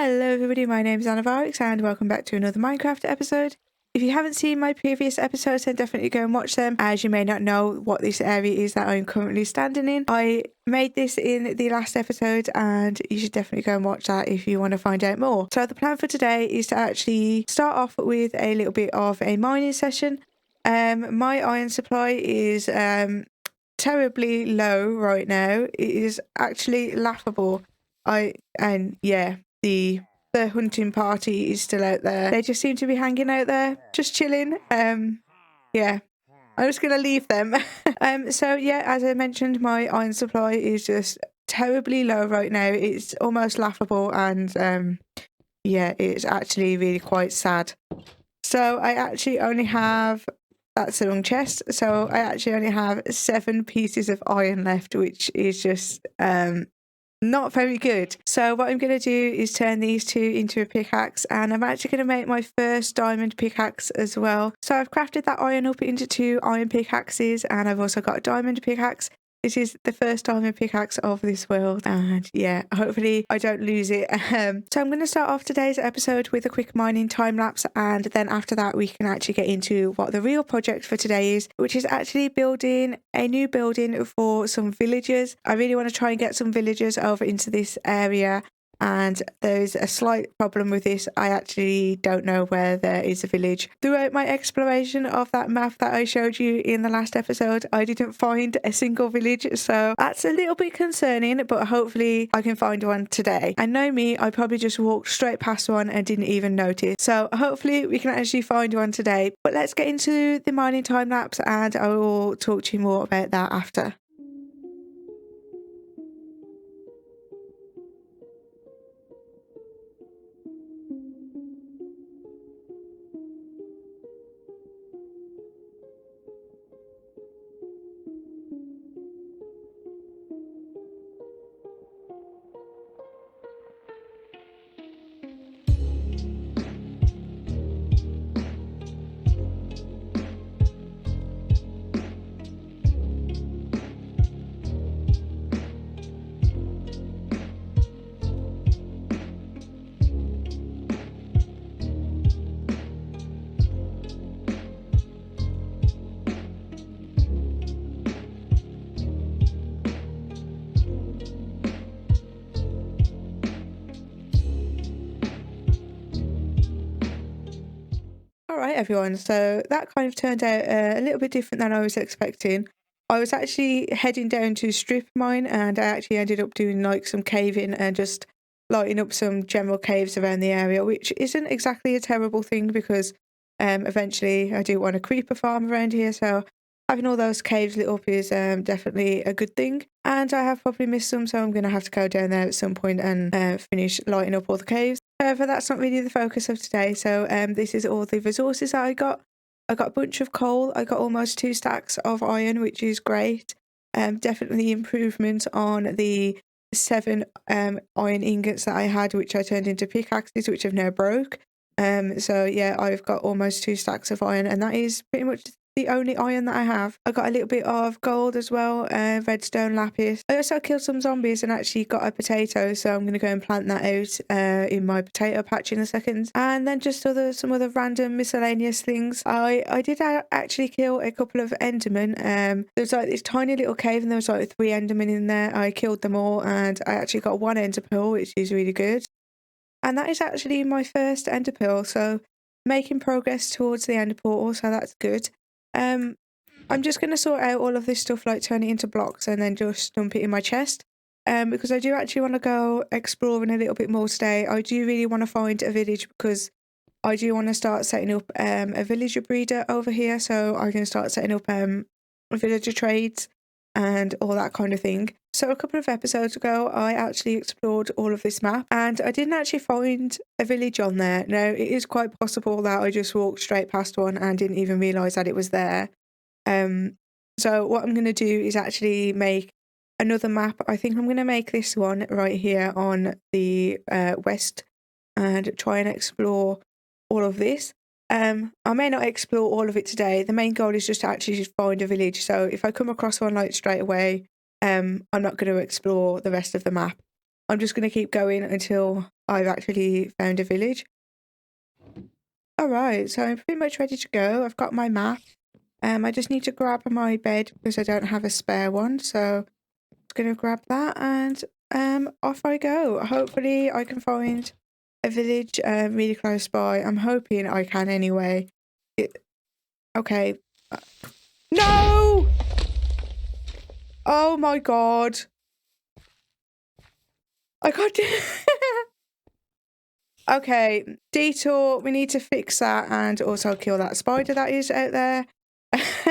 Hello everybody, my name is Annavarix and welcome back to another Minecraft episode. If you haven't seen my previous episodes, then definitely go and watch them, as you may not know what this area is that I'm currently standing in. I made this in the last episode and you should definitely go and watch that if you want to find out more. So the plan for today is to actually start off with a little bit of a mining session. My iron supply is terribly low right now. It is actually laughable. The hunting party is still out there. They just seem to be hanging out there, just chilling. Yeah, I'm just gonna leave them. So yeah, as I mentioned, my iron supply is just terribly low right now. It's almost laughable, and yeah, it's actually really quite sad. So I actually only have, that's the wrong chest. So I actually only have 7 pieces of iron left, which is just not very good. So what I'm going to do is turn these two into a pickaxe, and I'm actually going to make my first diamond pickaxe as well. So I've crafted that iron up into 2 iron pickaxes, and I've also got a diamond pickaxe. This is the first diamond pickaxe of this world, and yeah, hopefully I don't lose it. So I'm going to start off today's episode with a quick mining time lapse, and then after that we can actually get into what the real project for today is, which is actually building a new building for some villagers. I really want to try and get some villagers over into this area, and there's a slight problem with this. I actually don't know where there is a village. Throughout my exploration of that map that I showed you in the last episode, I didn't find a single village, so that's a little bit concerning, but hopefully I can find one today. And know me, I probably just walked straight past one and didn't even notice, so hopefully we can actually find one today. But let's get into the mining time lapse and I will talk to you more about that after. Alright everyone, so that kind of turned out a little bit different than I was expecting. I was actually heading down to strip mine, and I actually ended up doing like some caving and just lighting up some general caves around the area, which isn't exactly a terrible thing because eventually I do want a creeper farm around here, so having all those caves lit up is definitely a good thing. And I have probably missed some, so I'm going to have to go down there at some point and finish lighting up all the caves. However, that's not really the focus of today, so this is all the resources that I got. I got a bunch of coal, I got almost 2 stacks of iron, which is great. Definitely improvement on the 7 iron ingots that I had, which I turned into pickaxes, which have now broke. So yeah, I've got almost 2 stacks of iron, and that is pretty much the only iron that I have. I got a little bit of gold as well, redstone lapis. I also killed some zombies and actually got a potato, so I'm going to go and plant that out in my potato patch in a second. And then just some other random miscellaneous things. I did actually kill a couple of endermen. There was like this tiny little cave and there was like 3 endermen in there. I killed them all and I actually got 1 ender pearl, which is really good. And that is actually my first ender pearl, so making progress towards the ender portal, so that's good. I'm just going to sort out all of this stuff, like turn it into blocks and then just dump it in my chest. Because I do actually want to go exploring a little bit more today. I do really want to find a village because I do want to start setting up a villager breeder over here, so I can start setting up villager trades and all that kind of thing. So a couple of episodes ago, I actually explored all of this map and I didn't actually find a village on there. Now, it is quite possible that I just walked straight past one and didn't even realise that it was there. So what I'm going to do is actually make another map. I think I'm going to make this one right here on the west and try and explore all of this. I may not explore all of it today. The main goal is just to actually find a village. So if I come across one like straight away, I'm not going to explore the rest of the map. I'm just going to keep going until I've actually found a village. Alright, so I'm pretty much ready to go. I've got my map. I just need to grab my bed because I don't have a spare one, so I'm gonna grab that and off I go. Hopefully I can find a village really close by. I'm hoping I can anyway. Okay. No! Oh my god. I got Okay, detour, we need to fix that and also kill that spider that is out there.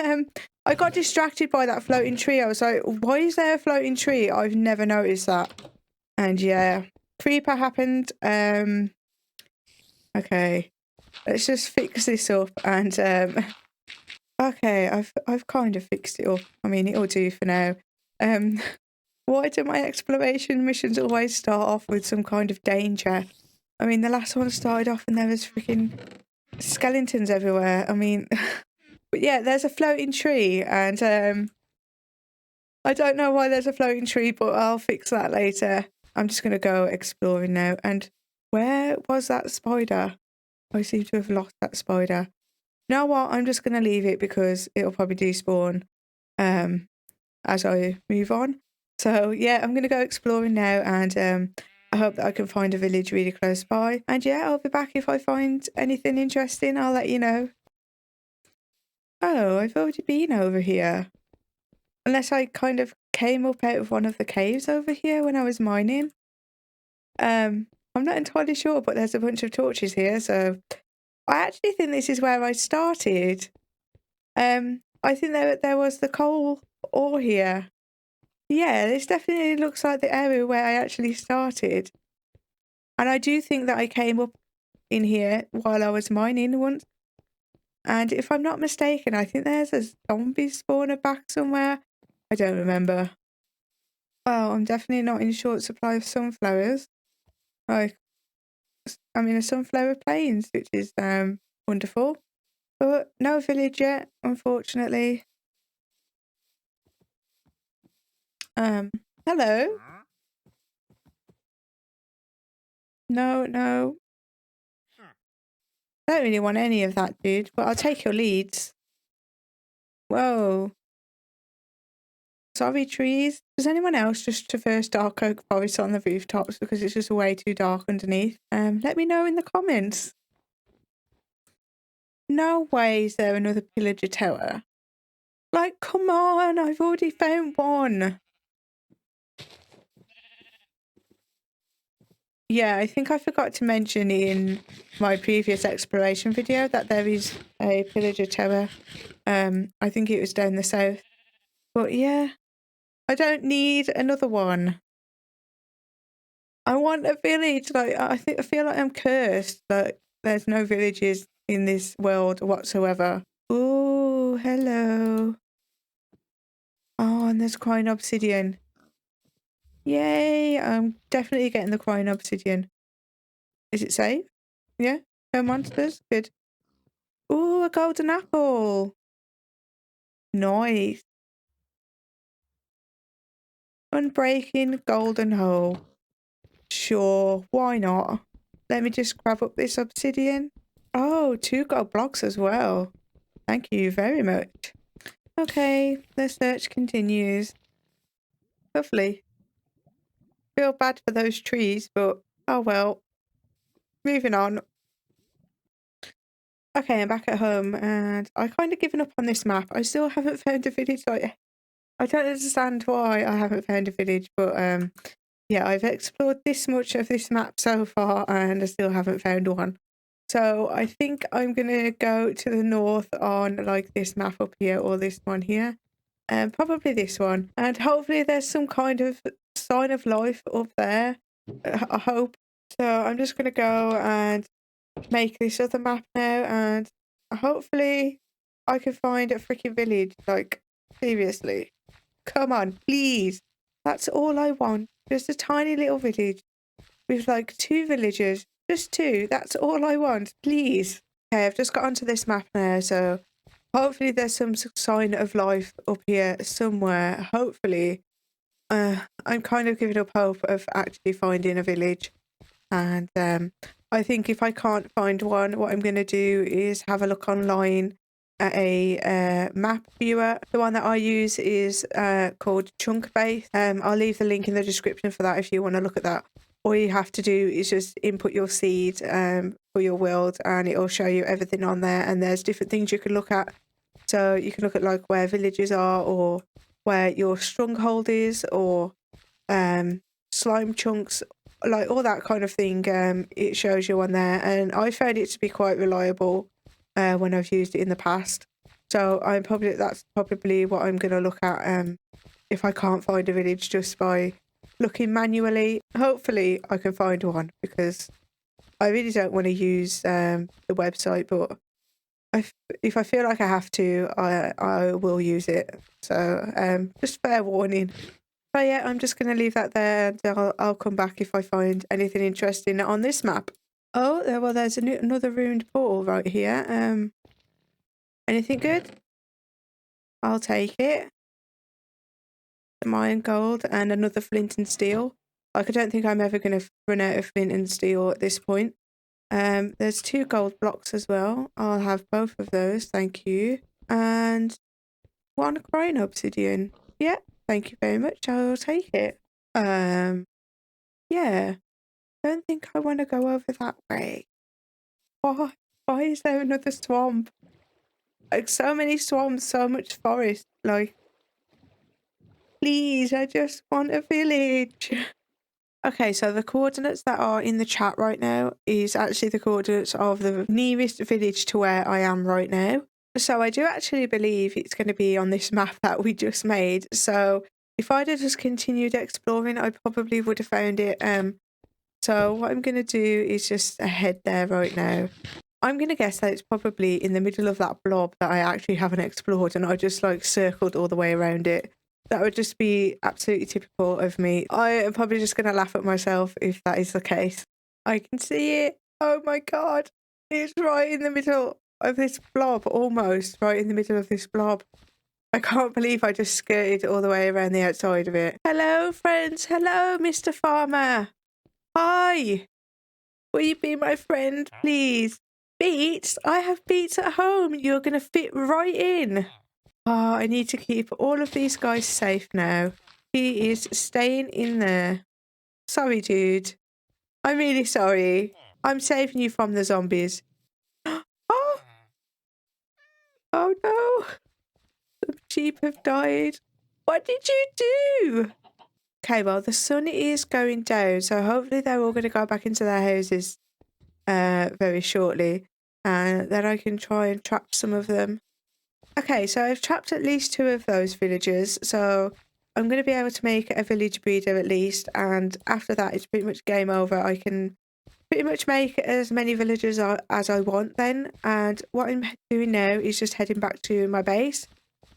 Um, I got distracted by that floating tree. I was like, why is there a floating tree? I've never noticed that. And yeah, creeper happened. Okay, let's just fix this up and okay, I've kind of fixed it up. I mean, it'll do for now. Um, why do my exploration missions always start off with some kind of danger? I mean, the last one started off and there was freaking skeletons everywhere. I mean, but yeah, there's a floating tree and I don't know why there's a floating tree, but I'll fix that later. I'm just gonna go exploring now. And where was that spider? I seem to have lost that spider. You know what? I'm just gonna leave it because it'll probably despawn as I move on. So yeah, I'm gonna go exploring now and I hope that I can find a village really close by. And yeah, I'll be back if I find anything interesting. I'll let you know. Oh, I've already been over here. Unless I kind of came up out of one of the caves over here when I was mining. I'm not entirely sure, but there's a bunch of torches here, so I actually think this is where I started. I think there was the coal ore here. Yeah, this definitely looks like the area where I actually started. And I do think that I came up in here while I was mining once. And if I'm not mistaken, I think there's a zombie spawner back somewhere. I don't remember. Well, I'm definitely not in short supply of sunflowers. Like, I'm in a sunflower plains, which is wonderful. But no village yet, unfortunately. Um, hello? No, no. I don't really want any of that, dude, but I'll take your leads. Whoa. Sorry, trees. Does anyone else just traverse dark oak forest on the rooftops because it's just way too dark underneath? Let me know in the comments. No way is there another pillager tower. Like, come on, I've already found one. Yeah, I think I forgot to mention in my previous exploration video that there is a pillager tower. I think it was down the south. But yeah, I don't need another one. I want a village. Like I feel like I'm cursed. Like there's no villages in this world whatsoever. Oh, hello. Oh, and there's crying obsidian. Yay! I'm definitely getting the crying obsidian. Is it safe? Yeah? No monsters? Good. Oh, a golden apple. Nice. Unbreaking golden hole. Sure, why not? Let me just grab up this obsidian. Oh, 2 gold blocks as well. Thank you very much. Okay, the search continues. Lovely. Feel bad for those trees, but oh well. Moving on. Okay, I'm back at home and I kind of given up on this map. I still haven't found a village. Like, I don't understand why I haven't found a village, but yeah, I've explored this much of this map so far and I still haven't found one. So I think I'm gonna go to the north on like this map up here or this one here. Probably this one. And hopefully there's some kind of sign of life up there. I hope. So I'm just gonna go and make this other map now and hopefully I can find a freaking village. Like, seriously. Come on, please. That's all I want. Just a tiny little village with like 2 villagers. Just 2. That's all I want. Please. Okay, I've just got onto this map now, so hopefully there's some sign of life up here somewhere. Hopefully. I'm kind of giving up hope of actually finding a village. And I think if I can't find one, what I'm going to do is have a look online at a map viewer. The one that I use is called Chunkbase. I'll leave the link in the description for that if you want to look at that. All you have to do is just input your seed for your world, and it'll show you everything on there. And there's different things you can look at. So you can look at like where villages are, or where your stronghold is, or slime chunks, like all that kind of thing. It shows you on there, and I found it to be quite reliable when I've used it in the past. So that's probably what I'm gonna look at if I can't find a village, just by looking manually. Hopefully I can find one, because I really don't want to use the website, but if I feel like I have to, I will use it. So just fair warning. But yeah, I'm just going to leave that there, and I'll come back if I find anything interesting on this map. Oh, well, there's another ruined portal right here. Anything good? I'll take it. Some iron gold and another flint and steel. Like, I don't think I'm ever going to run out of flint and steel at this point. There's 2 gold blocks as well. I'll have both of those, thank you. And 1 crying obsidian. Yeah, thank you very much. I'll take it. Yeah. Don't think I want to go over that way. Why? Why is there another swamp? Like, so many swamps, so much forest. Like, please, I just want a village. Okay, so the coordinates that are in the chat right now is actually the coordinates of the nearest village to where I am right now. So I do actually believe it's going to be on this map that we just made. So if I'd have just continued exploring, I probably would have found it. So what I'm going to do is just head there right now. I'm going to guess that it's probably in the middle of that blob that I actually haven't explored, and I just like circled all the way around it. That would just be absolutely typical of me. I am probably just going to laugh at myself if that is the case. I can see it. Oh my god. It's right in the middle of this blob, almost right in the middle of this blob. I can't believe I just skirted all the way around the outside of it. Hello, friends. Hello, Mr. Farmer. Hi. Will you be my friend, please? Beets? I have beets at home. You're going to fit right in. Oh, I need to keep all of these guys safe now. He is staying in there. Sorry, dude. I'm really sorry. I'm saving you from the zombies. Oh! Oh no! The sheep have died. What did you do? Okay, well, the sun is going down, so hopefully they're all going to go back into their houses very shortly. And then I can try and trap some of them. Okay, so I've trapped at least 2 of those villagers, so I'm going to be able to make a village breeder at least, and after that it's pretty much game over. I can pretty much make as many villagers as I want then, and what I'm doing now is just heading back to my base.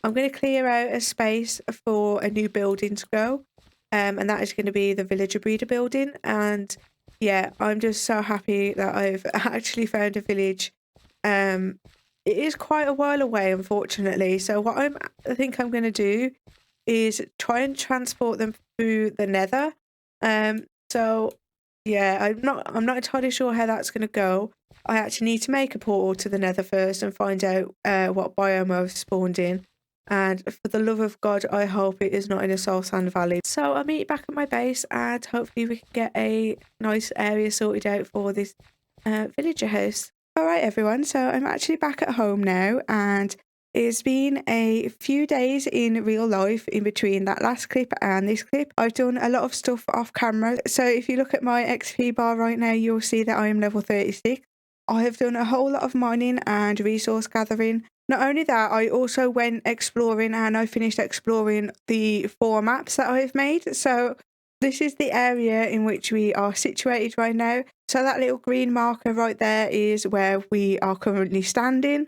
I'm going to clear out a space for a new building to go, and that is going to be the villager breeder building. And yeah, I'm just so happy that I've actually found a village. It is quite a while away, unfortunately. So what I think I'm going to do is try and transport them through the Nether. So yeah, I'm not entirely sure how that's going to go. I actually need to make a portal to the Nether first and find out what biome I've spawned in. And for the love of God, I hope it is not in a soul sand valley. So I'll meet back at my base, and hopefully we can get a nice area sorted out for this villager house. Alright everyone, so I'm actually back at home now, and it's been a few days in real life in between that last clip and this clip. I've done a lot of stuff off camera, so if you look at my XP bar right now, you'll see that I am level 36. I have done a whole lot of mining and resource gathering. Not only that, I also went exploring, and I finished exploring the 4 maps that I've made. So this is the area in which we are situated right now. So that little green marker right there is where we are currently standing.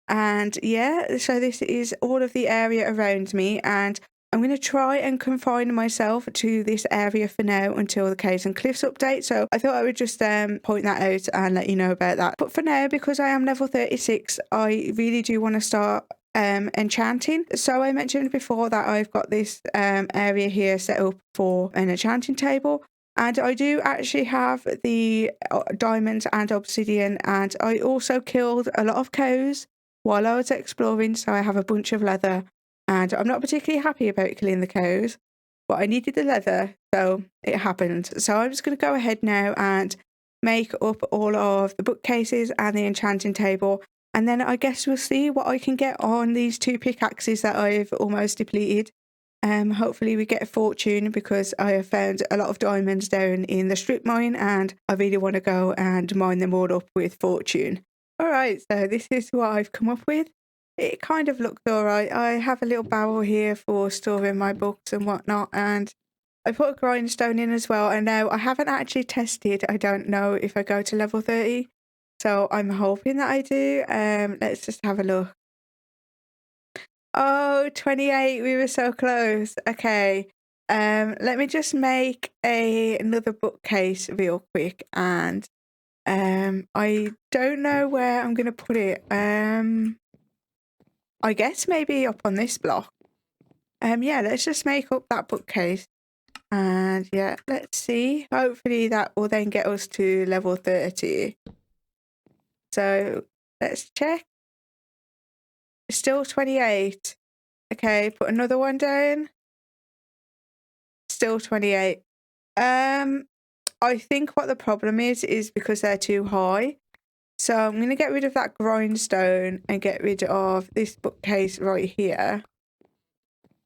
And yeah, so this is all of the area around me, and I'm going to try and confine myself to this area for now until the Caves and Cliffs update. So I thought I would just point that out and let you know about that. But for now, because I am level 36, I really do want to start enchanting. So I mentioned before that I've got this area here set up for an enchanting table. And I do actually have the diamonds and obsidian, and I also killed a lot of cows while I was exploring, so I have a bunch of leather. And I'm not particularly happy about killing the cows, but I needed the leather, so it happened. So I'm just going to go ahead now and make up all of the bookcases and the enchanting table. And then I guess we'll see what I can get on these 2 pickaxes that I've almost depleted. Hopefully we get a fortune because I have found a lot of diamonds down in the strip mine and I really want to go and mine them all up with fortune. Alright, so this is what I've come up with. It kind of looks alright. I have a little barrel here for storing my books and whatnot, and I put a grindstone in as well, and now I haven't actually tested. I don't know if I go to level 30, so I'm hoping that I do. Let's just have a look. Oh, 28, we were so close. Okay. Let me just make another bookcase real quick, and I don't know where I'm gonna put it. I guess maybe up on this block. Yeah, let's just make up that bookcase. And yeah, let's see. Hopefully that will then get us to level 30. So let's check. Still 28. Okay, put another one down. Still 28. I think what the problem is because they're too high. So I'm going to get rid of that grindstone and get rid of this bookcase right here.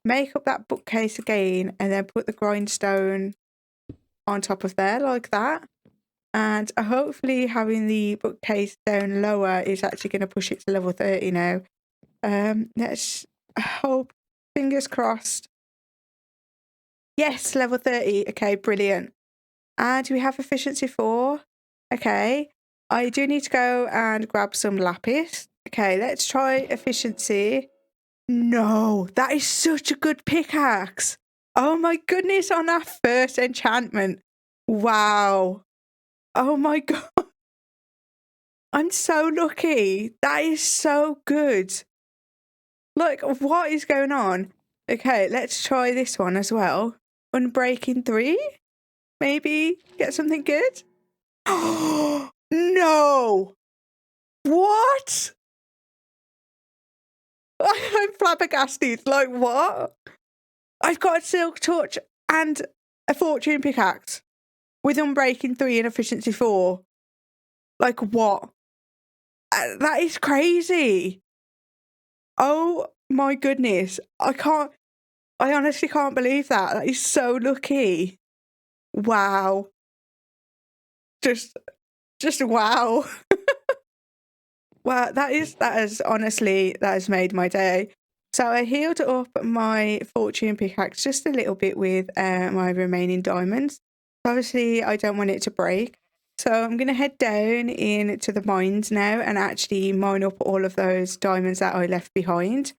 Make up that bookcase again and then put the grindstone on top of there like that. And hopefully having the bookcase down lower is actually going to push it to level 30 now. Let's hope, fingers crossed. Yes, level 30. Okay, brilliant. And we have efficiency 4. Okay. I do need to go and grab some lapis. Okay, let's try efficiency. No, that is such a good pickaxe. Oh my goodness, on our first enchantment. Wow. Oh my god. I'm so lucky. That is so good. Look, what is going on? Okay, let's try this one as well. Unbreaking 3? Maybe get something good? Oh, no! What? I'm flabbergasted. Like, what? I've got a silk touch and a fortune pickaxe with unbreaking 3 and efficiency 4. Like, what? That is crazy. Oh my goodness. I honestly can't believe that. That is so lucky. Wow. Just wow. Well, that has made my day. So I healed up my fortune pickaxe just a little bit with my remaining diamonds. Obviously, I don't want it to break. So I'm going to head down into the mines now and actually mine up all of those diamonds that I left behind.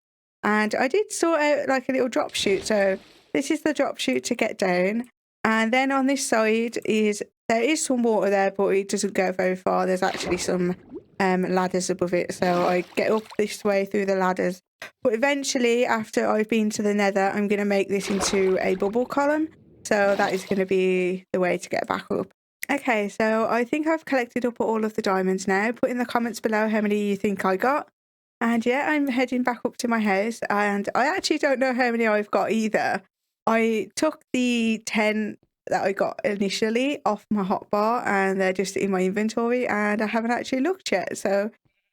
And I did sort out like a little drop chute. So this is the drop chute to get down. And then on this side there is some water there, but it doesn't go very far. There's actually some ladders above it, so I get up this way through the ladders. But eventually, after I've been to the nether, I'm going to make this into a bubble column, so that is going to be the way to get back up. Okay, so I think I've collected up all of the diamonds now. Put in the comments below how many you think I got. And yeah, I'm heading back up to my house, and I actually don't know how many I've got either. I took the 10 that I got initially off my hotbar and they're just in my inventory and I haven't actually looked yet. So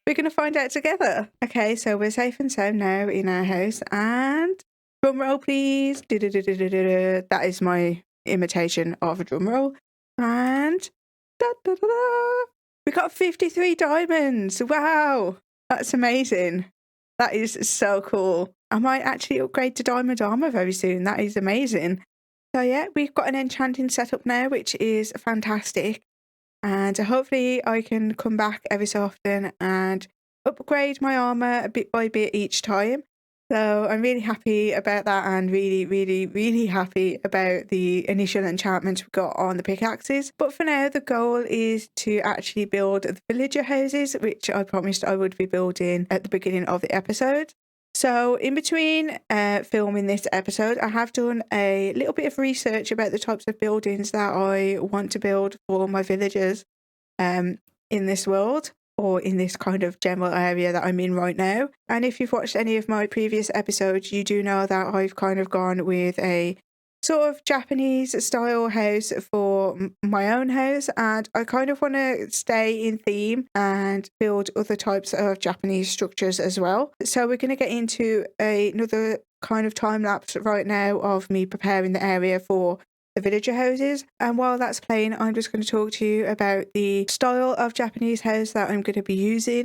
we're going to find out together. Okay, so we're safe and sound now in our house and drum roll please. That is my imitation of a drum roll. And we got 53 diamonds. Wow, that's amazing. That is so cool. I might actually upgrade to diamond armor very soon. That is amazing. So yeah, we've got an enchanting setup now, which is fantastic. And hopefully I can come back every so often and upgrade my armor a bit by bit each time. So I'm really happy about that and really happy about the initial enchantments we got on the pickaxes. But for now, the goal is to actually build the villager houses, which I promised I would be building at the beginning of the episode. So in between filming this episode, I have done a little bit of research about the types of buildings that I want to build for my villagers um, in this world, or in this kind of general area that I'm in right now. And if you've watched any of my previous episodes, you do know that I've kind of gone with a sort of Japanese style house for my own house, and I kind of want to stay in theme and build other types of Japanese structures as well. So we're going to get into another kind of time lapse right now of me preparing the area for the villager houses. And while that's playing, I'm just going to talk to you about the style of Japanese house that I'm going to be using.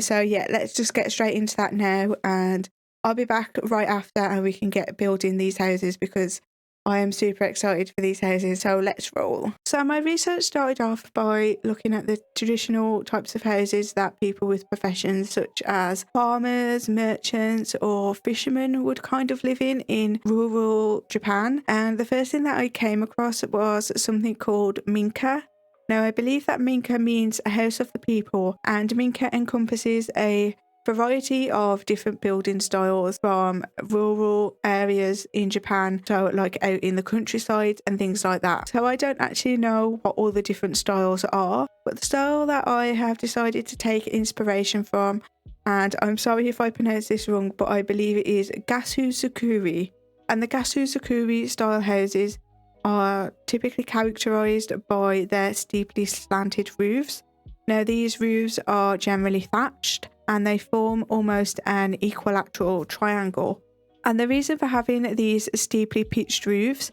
So yeah, let's just get straight into that now, and I'll be back right after and we can get building these houses because I am super excited for these houses, so let's roll. So my research started off by looking at the traditional types of houses that people with professions such as farmers, merchants or fishermen would kind of live in rural Japan. And the first thing that I came across was something called minka. Now I believe that minka means a house of the people, and minka encompasses a variety of different building styles from rural areas in Japan, so like out in the countryside and things like that. So I don't actually know what all the different styles are, but the style that I have decided to take inspiration from, and I'm sorry if I pronounce this wrong, but I believe it is Gasu-Zukuri. And the Gasu-Zukuri style houses are typically characterized by their steeply slanted roofs. Now these roofs are generally thatched and they form almost an equilateral triangle. And the reason for having these steeply pitched roofs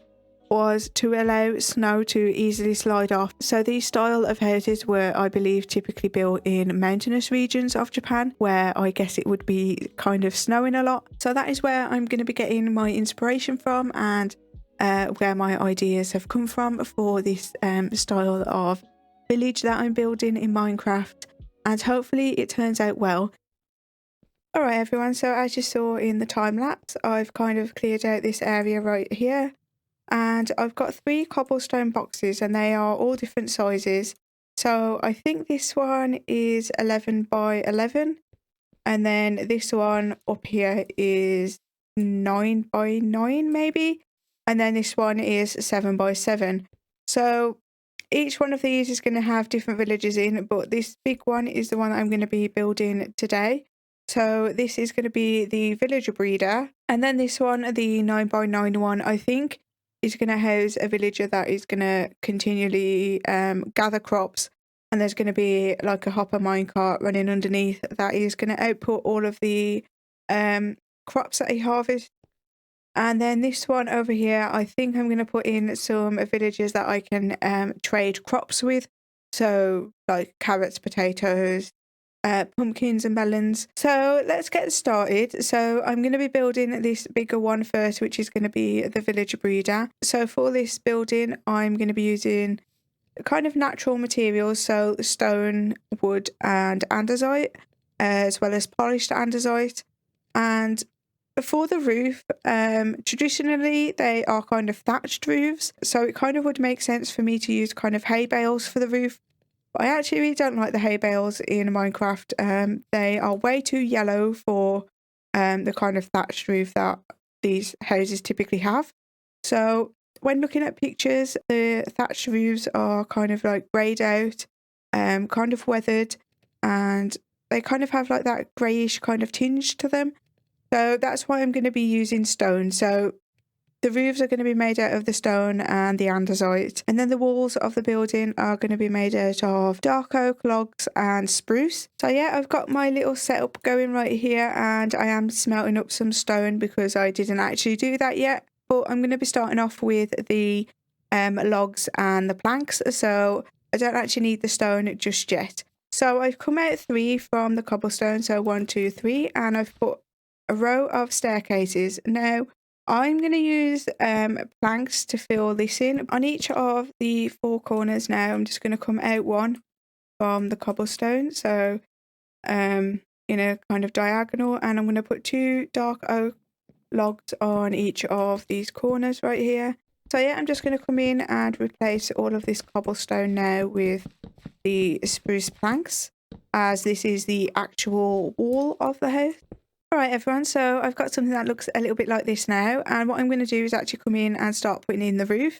was to allow snow to easily slide off. So these style of houses were, I believe, typically built in mountainous regions of Japan, where I guess it would be kind of snowing a lot. So that is where I'm going to be getting my inspiration from, and where my ideas have come from for this style of village that I'm building in Minecraft, and hopefully it turns out well. Alright everyone, so as you saw in the time lapse, I've kind of cleared out this area right here, and I've got 3 cobblestone boxes and they are all different sizes. So I think this one is 11 by 11, and then this one up here is 9 by 9 maybe, and then this one is 7 by 7. So each one of these is going to have different villages in, but this big one is the one that I'm going to be building today. So this is going to be the villager breeder, and then this one, the 9 by 9 one, I think is going to house a villager that is going to continually gather crops, and there's going to be like a hopper minecart running underneath that is going to output all of the crops that he harvests. And then this one over here, I think I'm going to put in some villagers that I can trade crops with. So like carrots, potatoes, pumpkins and melons. So let's get started. So I'm going to be building this bigger one first, which is going to be the villager breeder. So for this building, I'm going to be using kind of natural materials, so stone, wood and andesite, as well as polished andesite. And for the roof, traditionally they are kind of thatched roofs, so it kind of would make sense for me to use kind of hay bales for the roof. But I actually really don't like the hay bales in Minecraft. They are way too yellow for the kind of thatched roof that these houses typically have. So when looking at pictures, the thatched roofs are kind of like greyed out, kind of weathered, and they kind of have like that greyish kind of tinge to them. So that's why I'm going to be using stone. So the roofs are going to be made out of the stone and the andesite, and then the walls of the building are going to be made out of dark oak logs and spruce. So yeah, I've got my little setup going right here, and I am smelting up some stone because I didn't actually do that yet. But I'm going to be starting off with the logs and the planks, so I don't actually need the stone just yet. So I've come out 3 from the cobblestone, so 1, 2, 3, and I've put a row of staircases. Now I'm going to use planks to fill this in. On each of the 4 corners now, I'm just going to come out 1 from the cobblestone, so in a kind of diagonal, and I'm going to put 2 dark oak logs on each of these corners right here. So yeah, I'm just going to come in and replace all of this cobblestone now with the spruce planks, as this is the actual wall of the house. Alright everyone, so I've got something that looks a little bit like this now, and what I'm going to do is actually come in and start putting in the roof.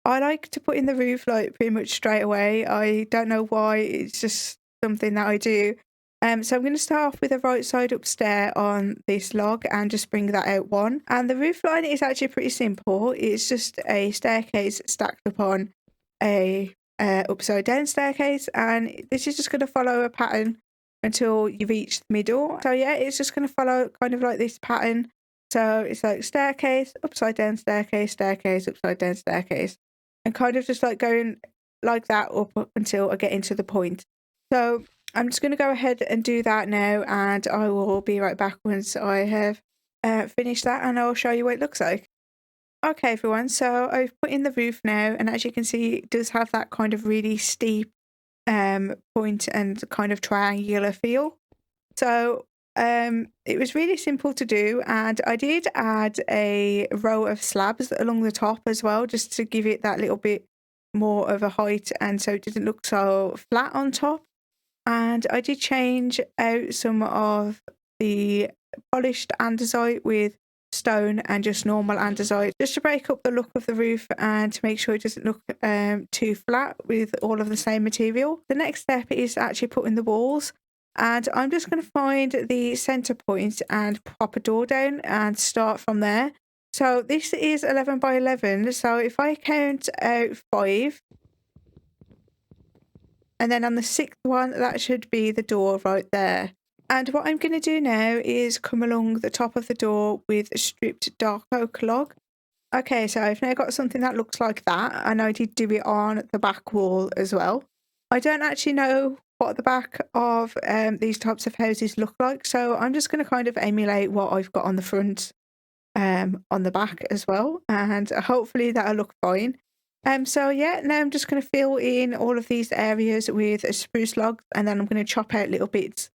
I like to put in the roof like pretty much straight away. I don't know why, it's just something that I do. So I'm going to start off with the right side upstairs on this log and just bring that out one. And the roof line is actually pretty simple. It's just a staircase stacked upon a upside down staircase, and this is just going to follow a pattern until you reach the middle. So yeah, it's just going to follow kind of like this pattern. So it's like staircase, upside down staircase, staircase, upside down staircase, and kind of just like going like that up until I get into the point. So I'm just going to go ahead and do that now, and I will be right back once I have finished that, and I'll show you what it looks like. Okay everyone, so I've put in the roof now, and as you can see it does have that kind of really steep point and kind of triangular feel. So it was really simple to do, and I did add a row of slabs along the top as well, just to give it that little bit more of a height, and so it didn't look so flat on top. And I did change out some of the polished andesite with stone and just normal andesite, just to break up the look of the roof and to make sure it doesn't look too flat with all of the same material. The next step is actually putting the walls, and I'm just going to find the center point and pop a door down and start from there. So this is 11 by 11, so if I count out 5, and then on the 6th one, that should be the door right there. And what I'm going to do now is come along the top of the door with a stripped dark oak log. Okay, so I've now got something that looks like that, and I did do it on the back wall as well. I don't actually know what the back of these types of houses look like, so I'm just going to kind of emulate what I've got on the front on the back as well, and hopefully that'll look fine. So yeah, now I'm just going to fill in all of these areas with a spruce log, and then I'm going to chop out little bits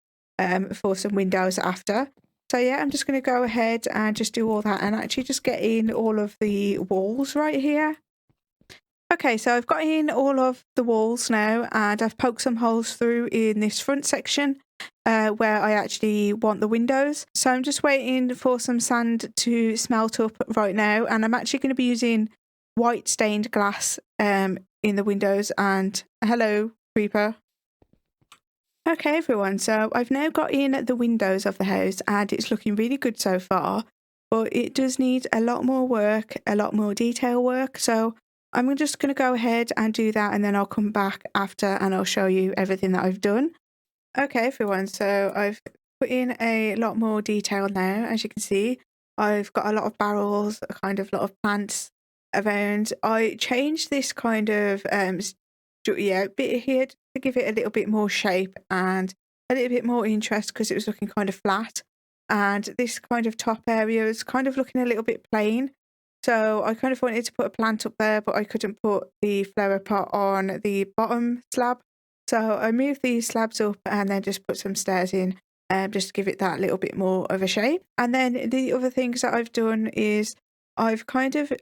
for some windows after. So yeah, I'm just going to go ahead and just do all that and actually just get in all of the walls right here. Okay, so I've got in all of the walls now, and I've poked some holes through in this front section where I actually want the windows. So I'm just waiting for some sand to smelt up right now, and I'm actually going to be using white stained glass in the windows. And hello, creeper. Okay everyone, so I've now got in the windows of the house, and it's looking really good so far, but it does need a lot more work, a lot more detail work. So I'm just going to go ahead and do that, and then I'll come back after and I'll show you everything that I've done. Okay everyone, so I've put in a lot more detail now. As you can see, I've got a lot of barrels, a kind of lot of plants around. I changed this kind of bit here to give it a little bit more shape and a little bit more interest, because it was looking kind of flat, and this kind of top area is kind of looking a little bit plain. So I kind of wanted to put a plant up there, but I couldn't put the flower pot on the bottom slab. So I moved these slabs up and then just put some stairs in, just to give it that little bit more of a shape. And then the other things that I've done is I've kind of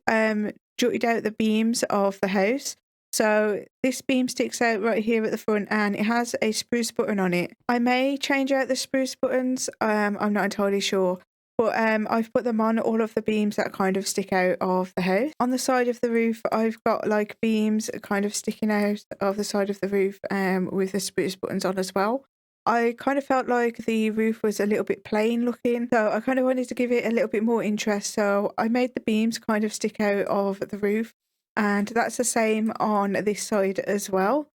jutted out the beams of the house. So this beam sticks out right here at the front, and it has a spruce button on it. I may change out the spruce buttons, I'm not entirely sure. But I've put them on all of the beams that kind of stick out of the house. On the side of the roof, I've got like beams kind of sticking out of the side of the roof with the spruce buttons on as well. I kind of felt like the roof was a little bit plain looking, so I kind of wanted to give it a little bit more interest. So I made the beams kind of stick out of the roof, and that's the same on this side as well.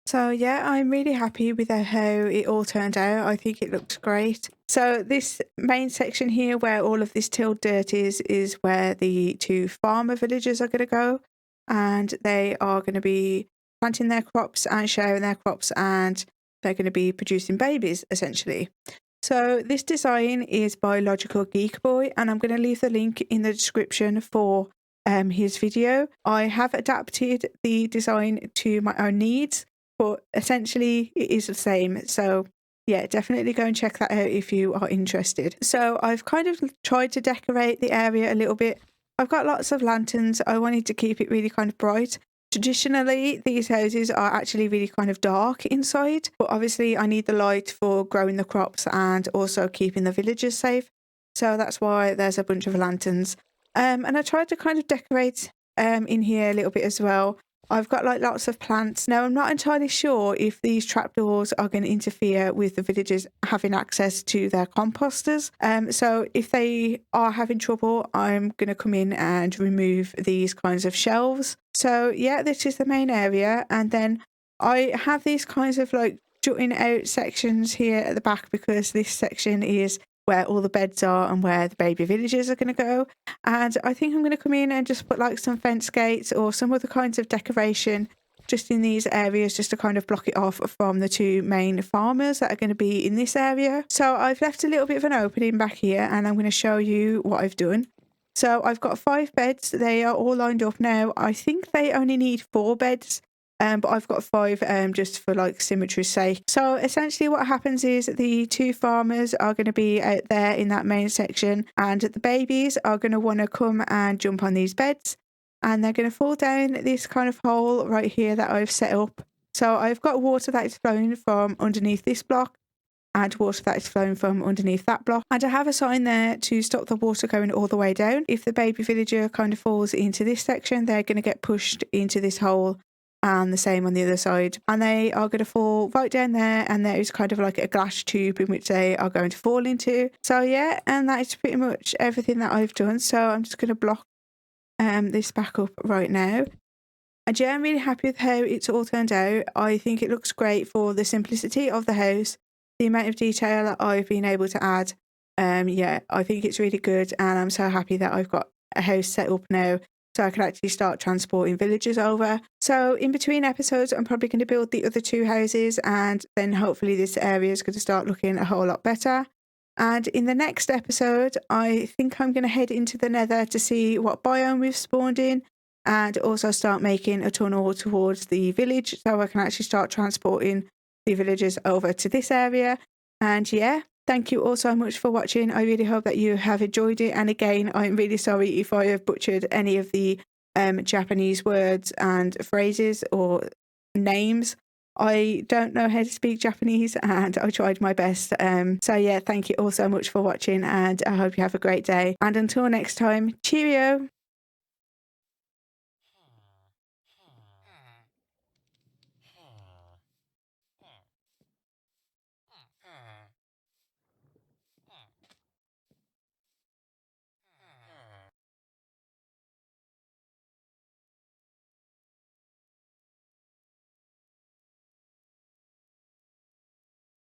So yeah, I'm really happy with how it all turned out. I think it looks great. So this main section here where all of this tilled dirt is where the 2 farmer villagers are going to go, and they are going to be planting their crops and sharing their crops, and they're going to be producing babies essentially. So this design is by Logical Geek Boy, and I'm going to leave the link in the description for his video. I have adapted the design to my own needs, but essentially it is the same. So yeah, definitely go and check that out if you are interested. So I've kind of tried to decorate the area a little bit. I've got lots of lanterns. I wanted to keep it really kind of bright, Traditionally, these houses are actually really kind of dark inside, but obviously I need the light for growing the crops and also keeping the villagers safe. So that's why there's a bunch of lanterns. And I tried to kind of decorate in here a little bit as well. I've got like lots of plants. Now, I'm not entirely sure if these trapdoors are going to interfere with the villagers having access to their composters. So if they are having trouble, I'm going to come in and remove these kinds of shelves. So yeah, this is the main area. And then I have these kinds of like jutting out sections here at the back because this section is where all the beds are and where the baby villagers are going to go. And I think I'm going to come in and just put like some fence gates or some other kinds of decoration just in these areas just to kind of block it off from the two main farmers that are going to be in this area. So I've left a little bit of an opening back here and I'm going to show you what I've done. So I've got 5 beds. They are all lined up now. I think they only need 4 beds. But I've got 5 just for like symmetry's sake. So essentially what happens is the 2 farmers are going to be out there in that main section and the babies are going to want to come and jump on these beds and they're going to fall down this kind of hole right here that I've set up. So I've got water that is flowing from underneath this block and water that is flowing from underneath that block. And I have a sign there to stop the water going all the way down. If the baby villager kind of falls into this section, they're going to get pushed into this hole and the same on the other side. And they are going to fall right down there and there is kind of like a glass tube in which they are going to fall into. So yeah, and that is pretty much everything that I've done. So I'm just going to block this back up right now. And yeah, I'm really happy with how it's all turned out. I think it looks great for the simplicity of the house, the amount of detail that I've been able to add. Yeah, I think it's really good and I'm so happy that I've got a house set up now so I can actually start transporting villagers over. So in between episodes, I'm probably going to build the other 2 houses and then hopefully this area is going to start looking a whole lot better. And in the next episode, I think I'm going to head into the nether to see what biome we've spawned in and also start making a tunnel towards the village so I can actually start transporting the villagers over to this area. And yeah, thank you all so much for watching. I really hope that you have enjoyed it. And again, I'm really sorry if I have butchered any of the Japanese words and phrases or names. I don't know how to speak Japanese and I tried my best. So yeah, thank you all so much for watching and I hope you have a great day. And until next time, cheerio!